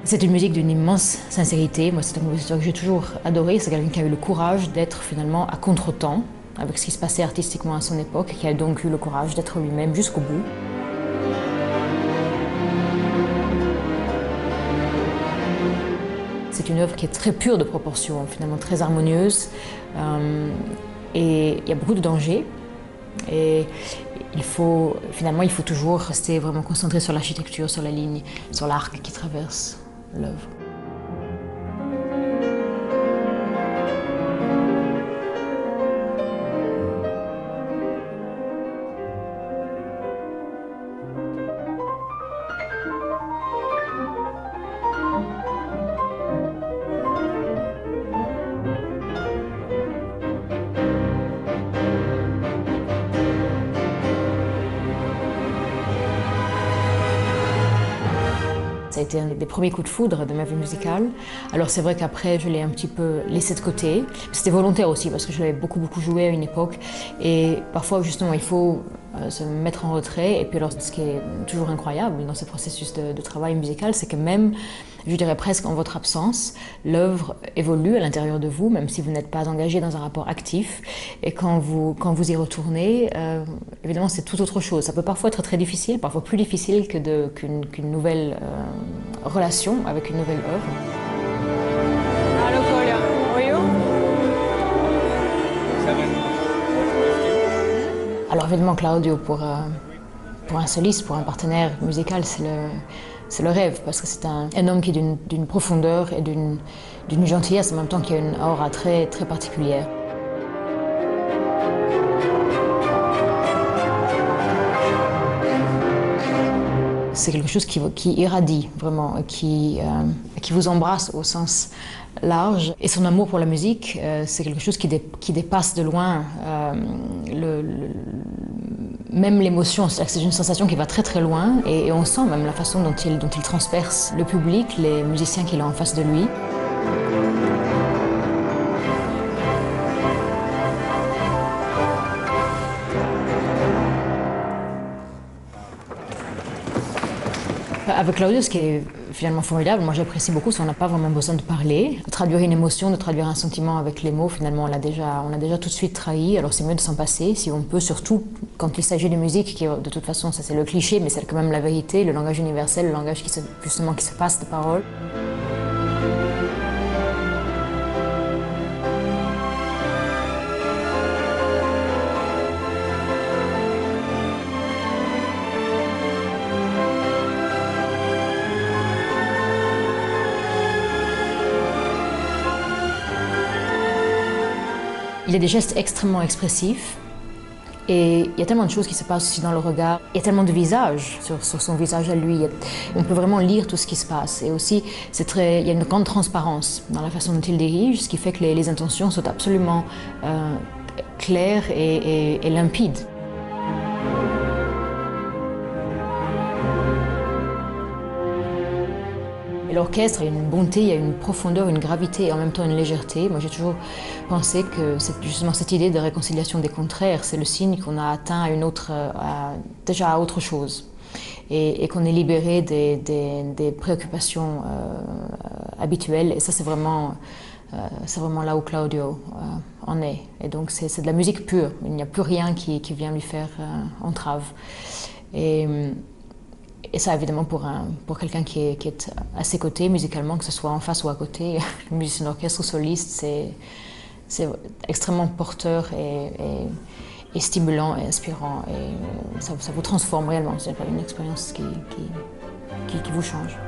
C'est une musique d'une immense sincérité. Moi, c'est un compositeur que j'ai toujours adoré. C'est quelqu'un qui a eu le courage d'être finalement à contre-temps avec ce qui se passait artistiquement à son époque, qui a donc eu le courage d'être lui-même jusqu'au bout. C'est une œuvre qui est très pure de proportion, finalement très harmonieuse. Et il y a beaucoup de dangers. Et il faut toujours rester vraiment concentré sur l'architecture, sur la ligne, sur l'arc qui traverse l'œuvre. Ça a été un des premiers coups de foudre de ma vie musicale. Alors c'est vrai qu'après, je l'ai un petit peu laissé de côté. C'était volontaire aussi parce que je l'avais beaucoup joué à une époque. Et parfois, justement, il faut se mettre en retrait. Et puis alors, ce qui est toujours incroyable dans ce processus de travail musical, c'est que même, je dirais presque en votre absence, l'œuvre évolue à l'intérieur de vous, même si vous n'êtes pas engagé dans un rapport actif. Et quand vous y retournez, évidemment, c'est tout autre chose. Ça peut parfois être très difficile, parfois plus difficile qu'une nouvelle relation avec une nouvelle œuvre. Hallo Kolja, how are you? Alors évidemment, Claudio, pour un soliste, pour un partenaire musical, c'est le rêve, parce que c'est un homme qui est d'une profondeur et d'une gentillesse, en même temps qui a une aura très particulière. C'est quelque chose qui irradie vraiment, qui vous embrasse au sens large. Et son amour pour la musique, c'est quelque chose qui dépasse de loin même l'émotion. C'est une sensation qui va très loin et on sent même la façon dont il transperce le public, les musiciens qu'il a en face de lui. Avec Claudio, ce qui est finalement formidable, moi j'apprécie beaucoup, on n'a pas vraiment besoin de parler. De traduire une émotion, de traduire un sentiment avec les mots, finalement on a déjà tout de suite trahi, alors c'est mieux de s'en passer si on peut, surtout quand il s'agit de musique, qui de toute façon ça c'est le cliché, mais c'est quand même la vérité, le langage universel, le langage qui se passe de paroles. Il a des gestes extrêmement expressifs et il y a tellement de choses qui se passent aussi dans le regard. Il y a tellement de visages sur son visage à lui. On peut vraiment lire tout ce qui se passe. Et aussi, il y a une grande transparence dans la façon dont il dirige, ce qui fait que les intentions sont absolument claires et limpides. L'orchestre, il y a une bonté, il y a une profondeur, une gravité et en même temps une légèreté. Moi, j'ai toujours pensé que justement cette idée de réconciliation des contraires, c'est le signe qu'on a atteint déjà à autre chose et qu'on est libéré des préoccupations habituelles. Et ça, c'est vraiment là où Claudio en est. Et donc, c'est de la musique pure. Il n'y a plus rien qui vient lui faire entrave. Et ça, évidemment, pour quelqu'un qui est à ses côtés musicalement, que ce soit en face ou à côté, musicien d'orchestre ou soliste, c'est extrêmement porteur et stimulant et inspirant. Et ça vous transforme réellement. C'est une expérience qui vous change.